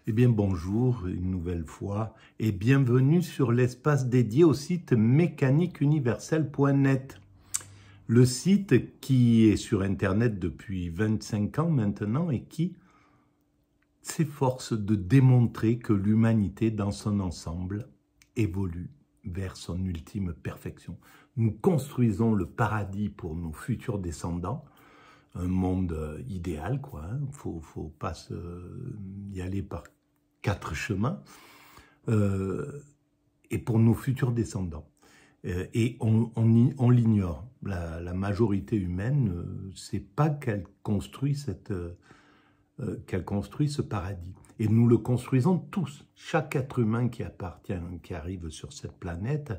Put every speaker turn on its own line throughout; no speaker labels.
Eh bien bonjour une nouvelle fois et bienvenue sur l'espace dédié au site mécaniqueuniverselle.net. Le site qui est sur internet depuis 25 ans maintenant et qui s'efforce de démontrer que l'humanité dans son ensemble évolue vers son ultime perfection. Nous construisons le paradis pour nos futurs descendants, un monde idéal, quoi. Faut pas y aller par 4 chemins, et pour nos futurs descendants. Et on l'ignore. La majorité humaine, c'est pas qu'elle construit ce paradis. Et nous le construisons tous. Chaque être humain qui arrive sur cette planète,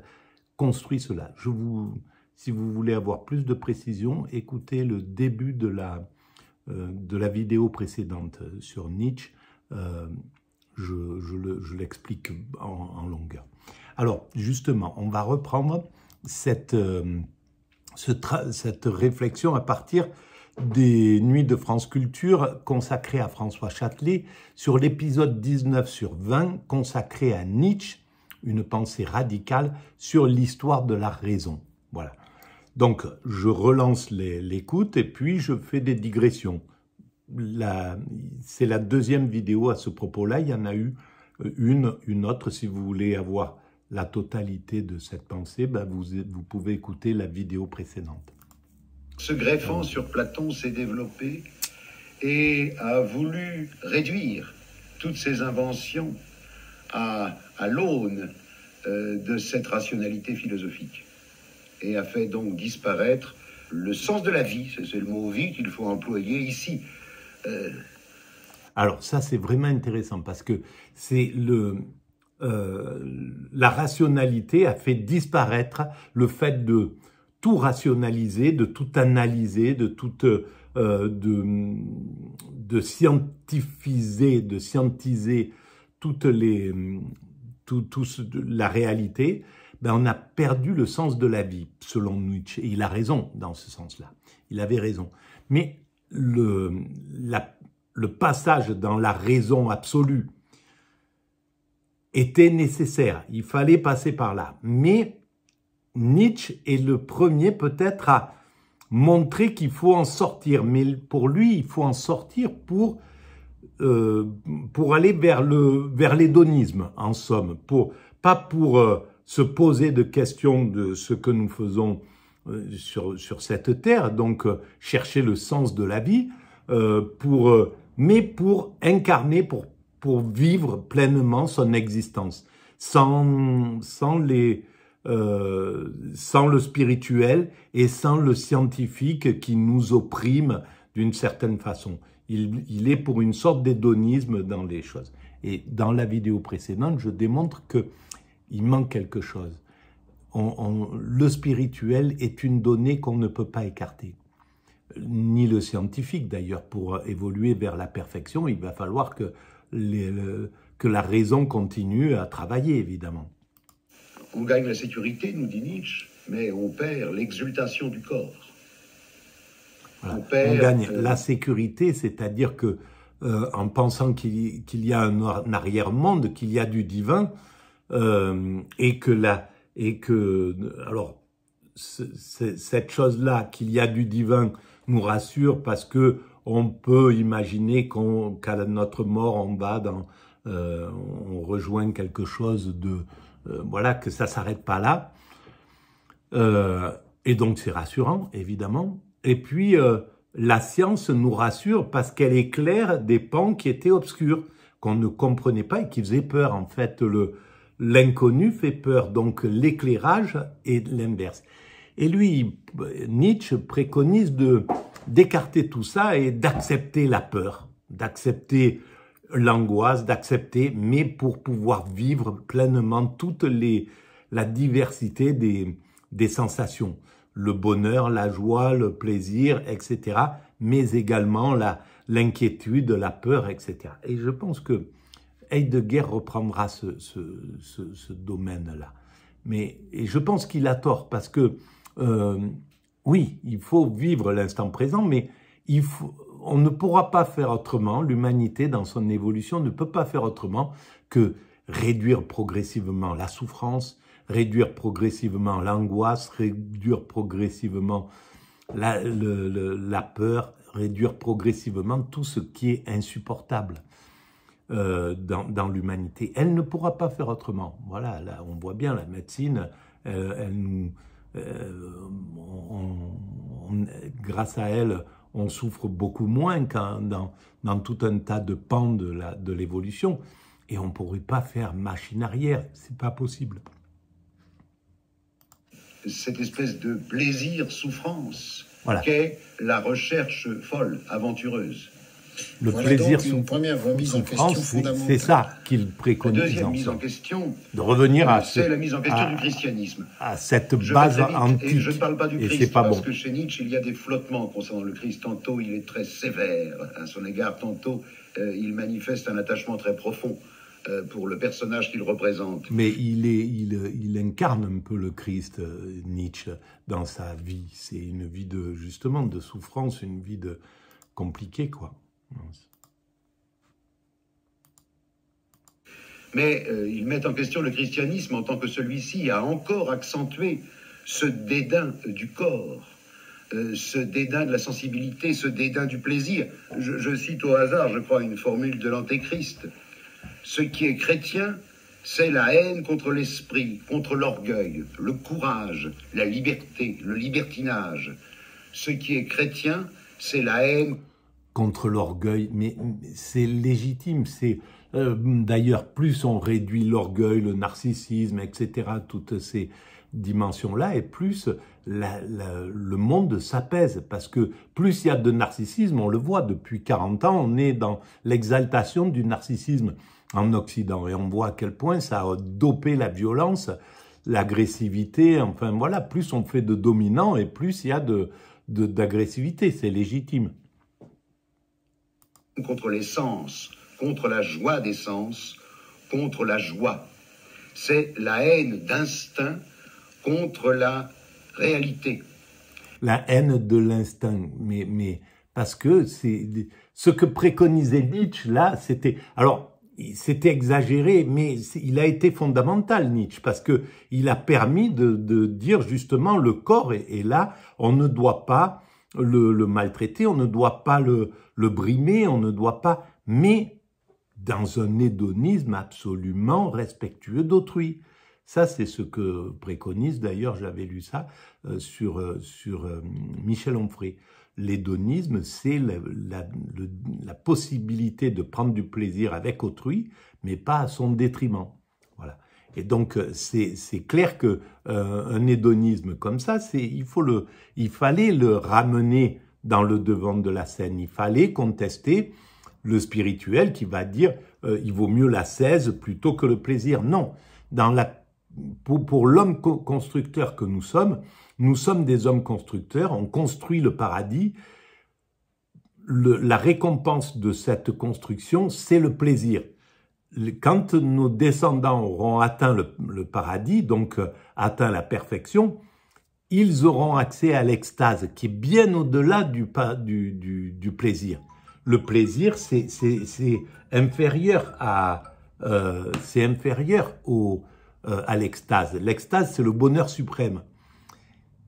construit cela. Si vous voulez avoir plus de précision, écoutez le début de la vidéo précédente sur Nietzsche. Je l'explique en longueur. Alors, justement, on va reprendre cette réflexion à partir des Nuits de France Culture consacrées à François Châtelet, sur l'épisode 19 sur 20 consacré à Nietzsche, une pensée radicale sur l'histoire de la raison. Voilà. Donc, je relance l'écoute et puis je fais des digressions. C'est la deuxième vidéo à ce propos-là. Il y en a eu une autre. Si vous voulez avoir la totalité de cette pensée, ben vous pouvez écouter la vidéo précédente.
Se greffant sur Platon s'est développé et a voulu réduire toutes ses inventions à l'aune de cette rationalité philosophique et a fait donc disparaître le sens de la vie. C'est le mot « vie » qu'il faut employer ici.
Alors ça, c'est vraiment intéressant parce que c'est la rationalité a fait disparaître le fait de tout rationaliser, de tout analyser, de scientiser toute la réalité. Ben on a perdu le sens de la vie, selon Nietzsche. Et il a raison dans ce sens-là. Il avait raison. Mais le passage dans la raison absolue était nécessaire. Il fallait passer par là. Mais Nietzsche est le premier peut-être à montrer qu'il faut en sortir. Mais pour lui, il faut en sortir pour aller vers l'hédonisme, en somme. Pas pour se poser de questions de ce que nous faisons sur cette terre, donc chercher le sens de la vie, mais pour incarner, pour vivre pleinement son existence, sans le spirituel et sans le scientifique qui nous opprime d'une certaine façon. Il est pour une sorte d'hédonisme dans les choses. Et dans la vidéo précédente, je démontre qu'il manque quelque chose. Le spirituel est une donnée qu'on ne peut pas écarter. Ni le scientifique d'ailleurs. Pour évoluer vers la perfection, il va falloir que la raison continue à travailler, évidemment.
On gagne la sécurité, nous dit Nietzsche, mais on perd l'exultation du corps.
Voilà. On gagne la sécurité, c'est-à-dire que en pensant qu'il y a un arrière-monde, qu'il y a du divin, alors cette chose-là, qu'il y a du divin, nous rassure parce que on peut imaginer qu'à notre mort, on rejoint quelque chose de voilà, que ça s'arrête pas là. Et donc c'est rassurant, évidemment. Et puis la science nous rassure parce qu'elle éclaire des pans qui étaient obscurs, qu'on ne comprenait pas et qui faisaient peur. En fait, l'inconnu fait peur, donc l'éclairage est l'inverse. Et lui, Nietzsche préconise d'écarter tout ça et d'accepter la peur, d'accepter l'angoisse, mais pour pouvoir vivre pleinement toute la diversité des sensations. Le bonheur, la joie, le plaisir, etc. Mais également l'inquiétude, la peur, etc. Et je pense que Heidegger reprendra ce domaine-là. Et je pense qu'il a tort parce que, oui, il faut vivre l'instant présent, mais on ne pourra pas faire autrement, l'humanité dans son évolution ne peut pas faire autrement que réduire progressivement la souffrance, réduire progressivement l'angoisse, réduire progressivement la peur, réduire progressivement tout ce qui est insupportable dans l'humanité. Elle ne pourra pas faire autrement. Voilà, là, on voit bien la médecine, grâce à elle, on souffre beaucoup moins dans tout un tas de pans de l'évolution. Et on ne pourrait pas faire machine arrière, c'est pas possible.
Cette espèce de plaisir-souffrance
Voilà.
qu'est la recherche folle, aventureuse.
Le
Voilà
plaisir
donc une première remise en question
souffrance,
fondamentale.
c'est ça qu'il
La
préconise.
deuxième mise en question,
de revenir à,
c'est la mise en question du christianisme.
à cette
Je
base
vais très vite,
antique.
et je ne parle pas du
Et
Christ,
c'est pas
parce
bon.
que chez Nietzsche, il y a des flottements concernant le Christ. Tantôt, il est très sévère à son égard, tantôt, il manifeste un attachement très profond pour le personnage qu'il représente.
Mais il incarne un peu le Christ, Nietzsche, dans sa vie. C'est une vie justement de souffrance, une vie compliquée, quoi.
Mais ils mettent en question le christianisme en tant que celui-ci a encore accentué ce dédain du corps, ce dédain de la sensibilité, ce dédain du plaisir. Je cite au hasard, je crois, une formule de l'Antéchrist. Ce qui est chrétien, c'est la haine contre l'esprit, contre l'orgueil, le courage, la liberté, le libertinage. Ce qui est chrétien, c'est la haine
contre l'orgueil, mais c'est légitime. C'est d'ailleurs, plus on réduit l'orgueil, le narcissisme, etc., toutes ces dimensions-là, et plus le monde s'apaise, parce que plus il y a de narcissisme, on le voit depuis 40 ans, on est dans l'exaltation du narcissisme en Occident, et on voit à quel point ça a dopé la violence, l'agressivité, enfin voilà, plus on fait de dominants, et plus il y a d'agressivité, c'est légitime.
contre les sens, contre la joie des sens, contre la joie. C'est la haine d'instinct contre la réalité.
La haine de l'instinct, mais parce que c'est ce que préconisait Nietzsche là, c'était exagéré, mais il a été fondamental Nietzsche parce que il a permis de dire justement le corps est là, on ne doit pas le maltraiter, on ne doit pas le brimer, on ne doit pas, mais dans un hédonisme absolument respectueux d'autrui. Ça, c'est ce que préconise, d'ailleurs, j'avais lu ça sur Michel Onfray. L'hédonisme, c'est la possibilité de prendre du plaisir avec autrui, mais pas à son détriment. Voilà. Et donc, c'est clair que un hédonisme comme ça, il fallait le ramener dans le devant de la scène. Il fallait contester le spirituel qui va dire il vaut mieux l'ascèse plutôt que le plaisir. Non, pour l'homme constructeur que nous sommes des hommes constructeurs, on construit le paradis. La récompense de cette construction, c'est le plaisir. Quand nos descendants auront atteint le paradis, donc atteint la perfection, ils auront accès à l'extase, qui est bien au-delà du plaisir. Le plaisir, c'est inférieur à l'extase. L'extase, c'est le bonheur suprême.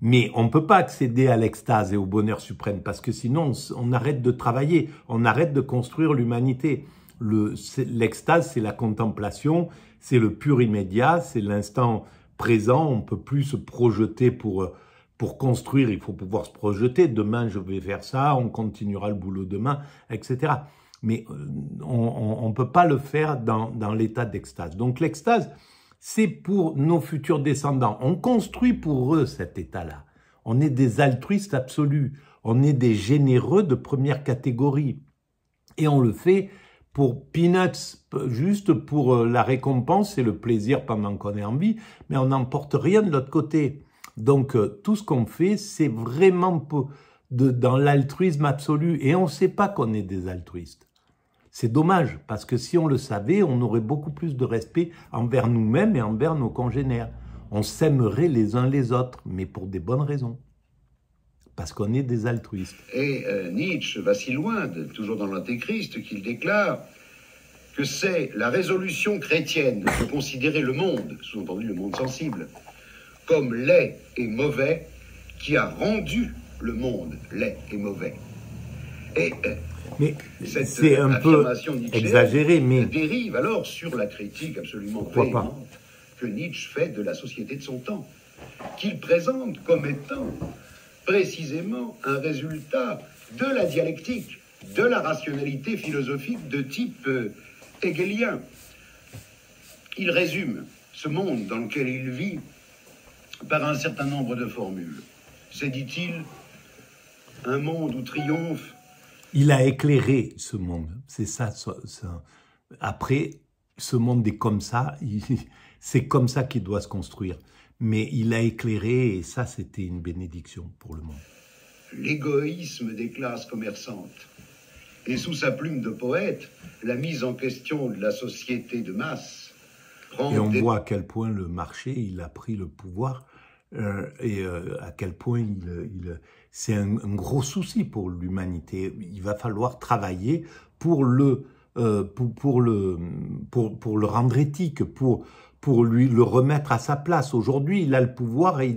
Mais on ne peut pas accéder à l'extase et au bonheur suprême parce que sinon on arrête de travailler, on arrête de construire l'humanité. L'extase, c'est la contemplation, c'est le pur immédiat, c'est l'instant présent. On ne peut plus se projeter pour construire, il faut pouvoir se projeter. Demain, je vais faire ça, on continuera le boulot demain, etc. Mais on ne peut pas le faire dans l'état d'extase. Donc l'extase, c'est pour nos futurs descendants. On construit pour eux cet état-là. On est des altruistes absolus. On est des généreux de première catégorie. Et on le fait pour peanuts, juste pour la récompense et le plaisir pendant qu'on est en vie, mais on n'emporte rien de l'autre côté. Donc, tout ce qu'on fait, c'est vraiment dans l'altruisme absolu. Et on ne sait pas qu'on est des altruistes. C'est dommage, parce que si on le savait, on aurait beaucoup plus de respect envers nous-mêmes et envers nos congénères. On s'aimerait les uns les autres, mais pour des bonnes raisons. parce qu'on est des altruistes.
Et Nietzsche va si loin, toujours dans l'Antéchrist, qu'il déclare que c'est la résolution chrétienne de considérer le monde, sous-entendu le monde sensible, comme laid et mauvais, qui a rendu le monde laid et mauvais. Et
mais c'est un peu exagéré, mais
dérive alors sur la critique absolument véhémente que Nietzsche fait de la société de son temps, qu'il présente comme étant précisément un résultat de la dialectique, de la rationalité philosophique de type hegelien. Il résume ce monde dans lequel il vit par un certain nombre de formules. C'est, dit-il, un monde où triomphe.
Il a éclairé ce monde, c'est ça. Après, ce monde est comme ça, c'est comme ça qu'il doit se construire. Mais il a éclairé, et ça, c'était une bénédiction pour le monde.
L'égoïsme des classes commerçantes, et sous sa plume de poète, la mise en question de la société de masse.
Et on voit à quel point le marché, il a pris le pouvoir, et à quel point c'est un gros souci pour l'humanité. Il va falloir travailler pour le rendre éthique, pour lui le remettre à sa place. Aujourd'hui, il a le pouvoir et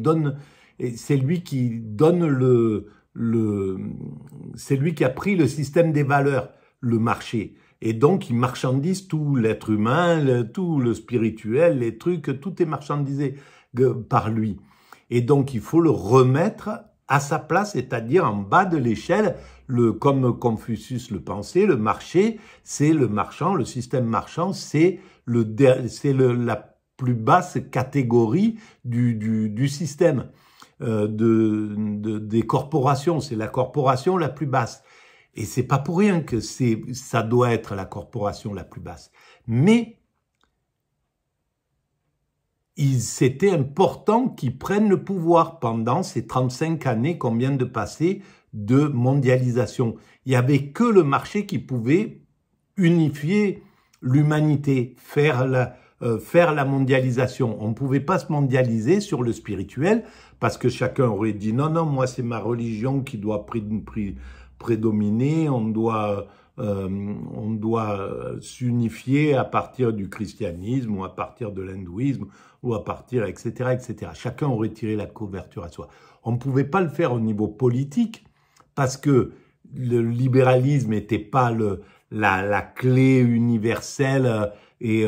c'est lui qui donne c'est lui qui a pris le système des valeurs, le marché. Et donc, il marchandise tout l'être humain, tout le spirituel, les trucs, tout est marchandisé par lui. Et donc, il faut le remettre à sa place, c'est-à-dire en bas de l'échelle, comme Confucius le pensait, le marché, c'est le marchand, le système marchand, c'est la plus basse catégorie du système des corporations. C'est la corporation la plus basse. Et c'est pas pour rien que ça doit être la corporation la plus basse. Mais c'était important qu'ils prennent le pouvoir pendant ces 35 années qu'on vient de passer de mondialisation. Il n'y avait que le marché qui pouvait unifier l'humanité, faire la mondialisation. On ne pouvait pas se mondialiser sur le spirituel parce que chacun aurait dit non, non, moi c'est ma religion qui doit prédominer, on doit s'unifier à partir du christianisme ou à partir de l'hindouisme ou à partir, etc., etc. Chacun aurait tiré la couverture à soi. On ne pouvait pas le faire au niveau politique parce que le libéralisme n'était pas la clé universelle et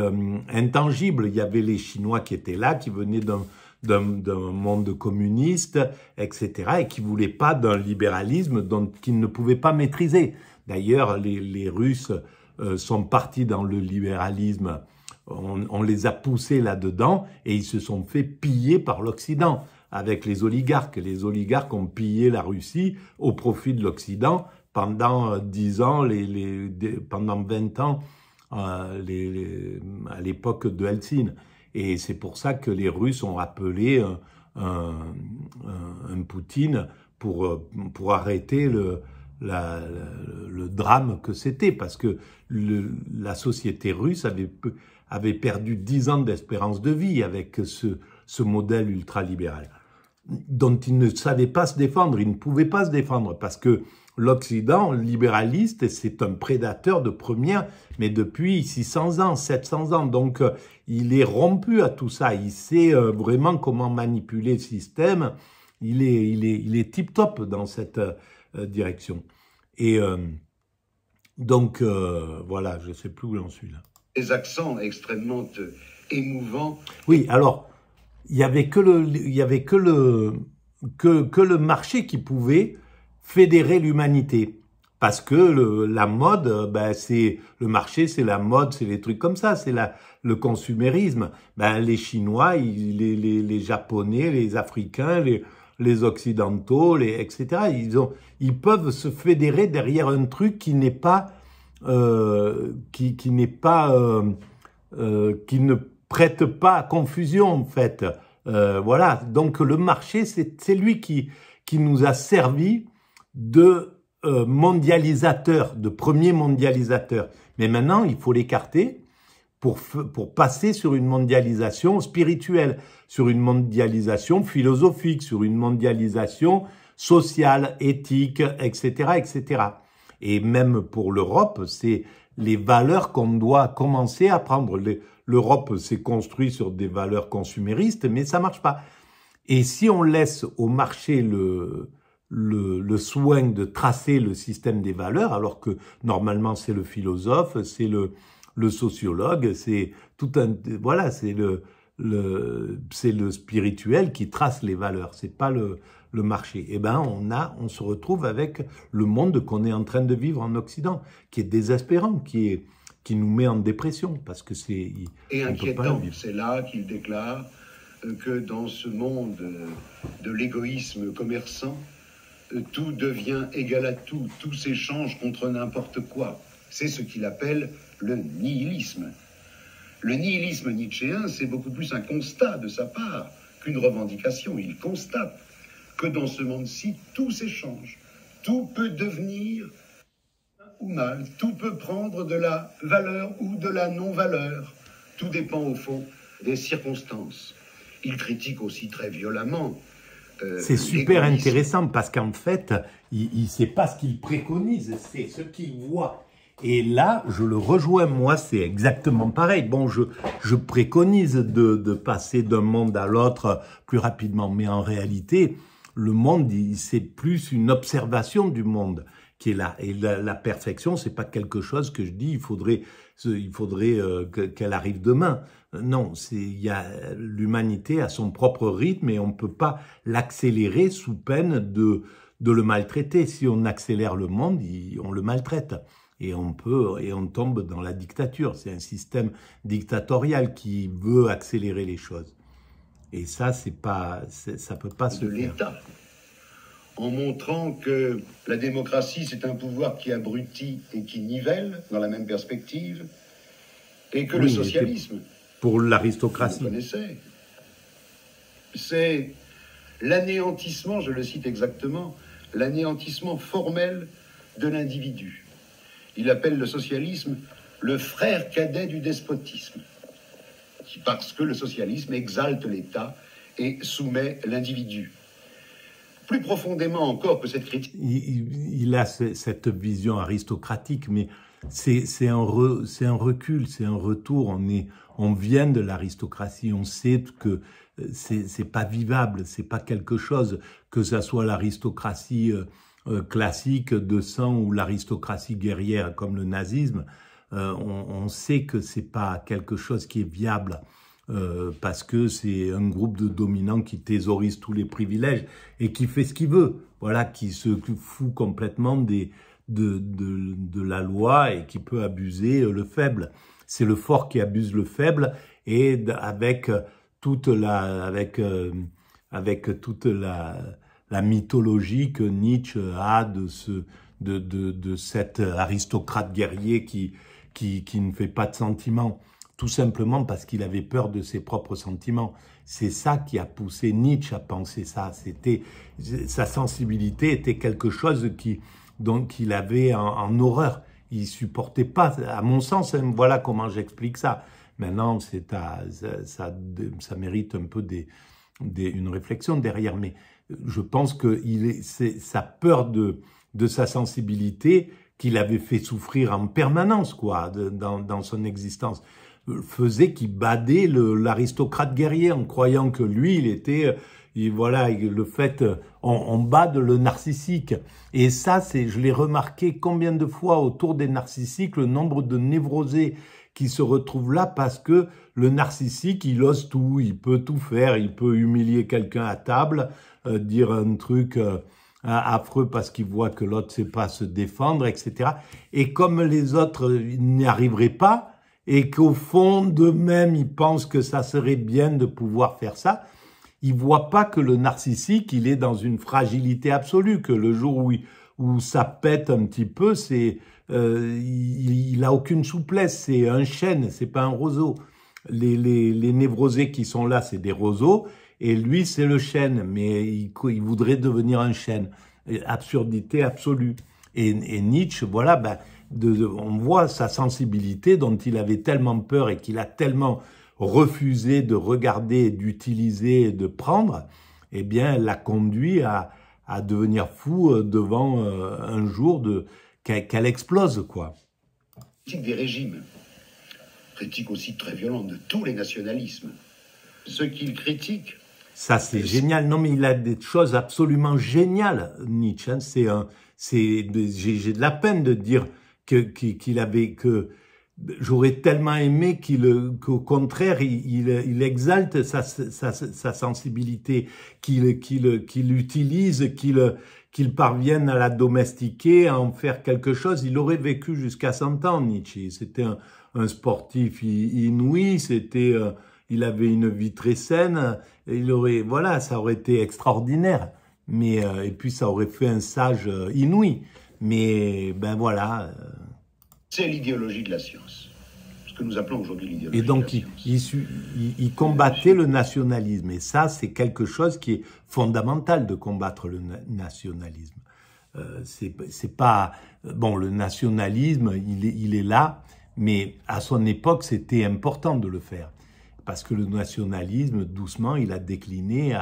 intangible. Il y avait les Chinois qui étaient là, qui venaient d'un monde communiste, etc., et qui ne voulaient pas d'un libéralisme qu'ils ne pouvaient pas maîtriser. D'ailleurs, les Russes sont partis dans le libéralisme, on les a poussés là-dedans, et ils se sont fait piller par l'Occident, avec les oligarques. Les oligarques ont pillé la Russie au profit de l'Occident pendant 10 ans, pendant 20 ans, à l'époque de Helsinki. Et c'est pour ça que les Russes ont appelé un Poutine pour arrêter le drame que c'était, parce que la société russe avait perdu 10 ans d'espérance de vie avec ce modèle ultralibéral, dont ils ne savaient pas se défendre, ils ne pouvaient pas se défendre, parce que l'Occident libéraliste, c'est un prédateur de première, mais depuis 600 ans, 700 ans. Donc, il est rompu à tout ça. Il sait vraiment comment manipuler le système. Il est tip-top dans cette direction. Et donc, voilà, je ne sais plus où j'en suis là.
Des accents extrêmement émouvants.
Oui, alors, il y avait que le marché qui pouvait fédérer l'humanité, parce que la mode, c'est le marché, c'est la mode, c'est les trucs comme ça, c'est le consumérisme. Les Chinois, les Japonais, les Africains, les Occidentaux, etc. Ils peuvent se fédérer derrière un truc qui n'est pas qui ne prête pas à confusion en fait. Voilà. Donc le marché, c'est lui qui nous a servi de mondialisateur, de premier mondialisateur. Mais maintenant, il faut l'écarter pour passer sur une mondialisation spirituelle, sur une mondialisation philosophique, sur une mondialisation sociales, éthiques, etc., etc. Et même pour l'Europe, c'est les valeurs qu'on doit commencer à prendre. L'Europe s'est construite sur des valeurs consuméristes, mais ça marche pas. Et si on laisse au marché le soin de tracer le système des valeurs, alors que normalement c'est le philosophe, c'est le sociologue, c'est tout un, voilà, c'est le spirituel qui trace les valeurs, c'est pas le marché. Eh ben, on se retrouve avec le monde qu'on est en train de vivre en Occident, qui est désespérant, qui nous met en dépression, parce que
et inquiétant. C'est là qu'il déclare que dans ce monde de l'égoïsme commerçant, tout devient égal à tout, tout s'échange contre n'importe quoi. C'est ce qu'il appelle le nihilisme. Le nihilisme nietzschéen, c'est beaucoup plus un constat de sa part qu'une revendication. Il constate que dans ce monde-ci, tout s'échange. Tout peut devenir ou mal, tout peut prendre de la valeur ou de la non-valeur. Tout dépend au fond des circonstances. Il critique aussi très violemment
c'est super intéressant parce qu'en fait, il sait pas ce qu'il préconise, c'est ce qu'il voit. Et là, je le rejoins, moi, c'est exactement pareil. Bon, je préconise de passer d'un monde à l'autre plus rapidement, mais en réalité, le monde, c'est plus une observation du monde qui est là. Et la perfection, c'est pas quelque chose que je dis, il faudrait qu'elle arrive demain. Non, l'humanité a son propre rythme et on peut pas l'accélérer sous peine de le maltraiter. Si on accélère le monde, on le maltraite. Et on tombe dans la dictature. C'est un système dictatorial qui veut accélérer les choses. Et ça, ça peut pas se faire.
De l'État, en montrant que la démocratie, c'est un pouvoir qui abrutit et qui nivelle dans la même perspective, et que le socialisme,
pour l'aristocratie,
vous connaissez, c'est l'anéantissement, je le cite exactement, l'anéantissement formel de l'individu. Il appelle le socialisme le frère cadet du despotisme, parce que le socialisme exalte l'État et soumet l'individu. Plus profondément encore que cette critique.
Il a cette vision aristocratique, mais c'est un recul, c'est un retour. On vient de l'aristocratie, on sait que c'est pas vivable, c'est pas quelque chose, que ça soit l'aristocratie classique de sang ou l'aristocratie guerrière comme le nazisme. On sait que c'est pas quelque chose qui est viable. Parce que c'est un groupe de dominants qui thésaurise tous les privilèges et qui fait ce qu'il veut, voilà, qui se fout complètement de la loi et qui peut abuser le faible. C'est le fort qui abuse le faible et avec toute la mythologie que Nietzsche a de cet aristocrate guerrier qui ne fait pas de sentiments. Tout simplement parce qu'il avait peur de ses propres sentiments. C'est ça qui a poussé Nietzsche à penser ça. Sa sensibilité était quelque chose dont il avait en horreur. Il supportait pas, à mon sens, voilà comment j'explique ça. Maintenant, ça mérite un peu une réflexion derrière, mais je pense que c'est sa peur de sa sensibilité qu'il avait fait souffrir en permanence, quoi, dans son existence, faisait qu'il badait l'aristocrate guerrier en croyant que lui, il était, voilà, le fait, on bade le narcissique. Et ça, je l'ai remarqué combien de fois autour des narcissiques, le nombre de névrosés qui se retrouvent là parce que le narcissique, il ose tout, il peut tout faire, il peut humilier quelqu'un à table, dire un truc affreux parce qu'il voit que l'autre sait pas se défendre, etc. Et comme les autres n'y arriveraient pas, et qu'au fond d'eux-mêmes, ils pensent que ça serait bien de pouvoir faire ça, ils voient pas que le narcissique, il est dans une fragilité absolue, que le jour où ça pète un petit peu, il a aucune souplesse, c'est un chêne, c'est pas un roseau. Les névrosés qui sont là, c'est des roseaux, et lui, c'est le chêne, mais il voudrait devenir un chêne. Absurdité absolue. Et Nietzsche, voilà, on voit sa sensibilité dont il avait tellement peur et qu'il a tellement refusé de regarder, d'utiliser et de prendre, eh bien, l'a conduit à à devenir fou devant un jour qu'elle explose, quoi.
Critique des régimes, critique aussi très violente de tous les nationalismes. Ce qu'il critique...
Ça, c'est génial. Non, mais il a des choses absolument géniales, Nietzsche. Hein. J'ai de la peine de dire qu'il avait que j'aurais tellement aimé qu'au contraire, il exalte sa sensibilité, qu'il utilise, qu'il parvienne à la domestiquer, à en faire quelque chose. Il aurait vécu jusqu'à 100 ans, Nietzsche. C'était un sportif inouï, il avait une vie très saine, voilà, ça aurait été extraordinaire. Mais, et puis ça aurait fait un sage inouï. Mais, ben voilà.
C'est l'idéologie de la science. Ce que nous appelons aujourd'hui l'idéologie
de la science. Et donc, il combattait le nationalisme. Et ça, c'est quelque chose qui est fondamental de combattre le nationalisme. C'est pas... Bon, le nationalisme, il est là, mais à son époque, c'était important de le faire. Parce que le nationalisme, doucement, il a décliné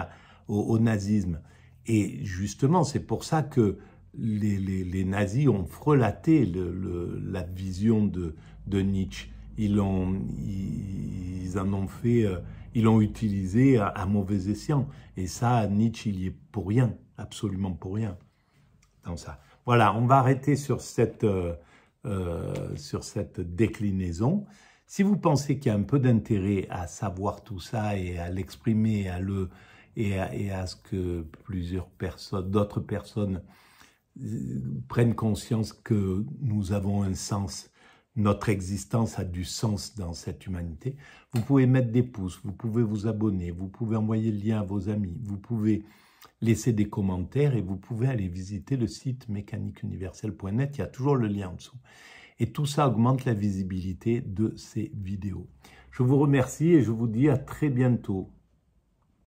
au nazisme. Et justement, c'est pour ça que les nazis ont frelaté la vision de Nietzsche. Ils l'ont utilisé à mauvais escient. Et ça, Nietzsche, il y est pour rien, absolument pour rien. Dans ça. Voilà, on va arrêter sur cette déclinaison. Si vous pensez qu'il y a un peu d'intérêt à savoir tout ça et à l'exprimer, et à ce que d'autres personnes prennent conscience que nous avons un sens, notre existence a du sens dans cette humanité, vous pouvez mettre des pouces, vous pouvez vous abonner, vous pouvez envoyer le lien à vos amis, vous pouvez laisser des commentaires et vous pouvez aller visiter le site mécaniqueuniverselle.net, il y a toujours le lien en dessous. Et tout ça augmente la visibilité de ces vidéos. Je vous remercie et je vous dis à très bientôt.